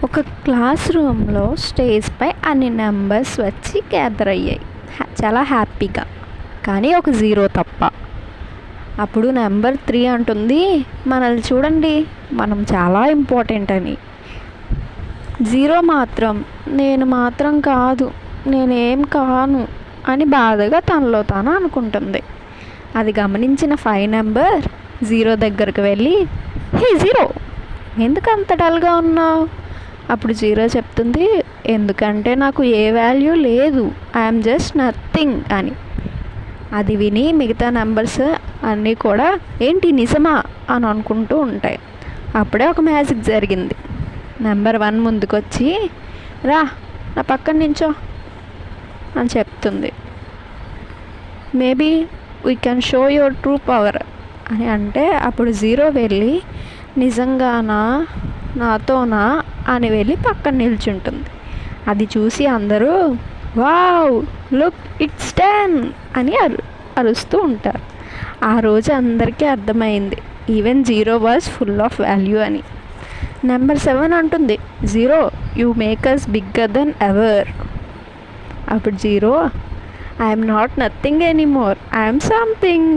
ఒక క్లాస్ రూమ్లో స్టేజ్పై అన్ని నెంబర్స్ వచ్చి గ్యాదర్ అయ్యాయి చాలా హ్యాపీగా, కానీ ఒక జీరో తప్ప. అప్పుడు నెంబర్ 3 అంటుంది, మనల్ని చూడండి, మనం చాలా ఇంపార్టెంట్ అని. జీరో మాత్రం, నేను మాత్రం కాదు, నేనేం కాను అని బాధగా తనలో తాను అనుకుంటుంది. అది గమనించిన 5 నెంబర్ జీరో దగ్గరకు వెళ్ళి, హే జీరో, ఎందుకు అంత డల్గా ఉన్నావు? అప్పుడు జీరో చెప్తుంది, ఎందుకంటే నాకు ఏ వాల్యూ లేదు, ఐఎమ్ జస్ట్ నథింగ్ అని. అది విని మిగతా నెంబర్స్ అన్నీ కూడా ఏంటి నిజమా అని అనుకుంటూ ఉంటాయి. అప్పుడే ఒక మ్యాజిక్ జరిగింది. నెంబర్ 1 ముందుకొచ్చి, రా నా పక్కన నించో అని చెప్తుంది. Maybe we can show your true power అని అంటే, అప్పుడు జీరో వెళ్ళి, నిజంగానా, నాతోనా అని వెళ్ళి పక్కన నిల్చుంటుంది. అది చూసి అందరూ వావ్, లుక్ ఇట్స్ 10 అని అరుస్తూ ఉంటారు. ఆ రోజు అందరికీ అర్థమైంది, even zero was full of value అని. నెంబర్ 7 అంటుంది, zero, you make us bigger than ever. అప్పుడు zero, I'm not nothing anymore, I'm something.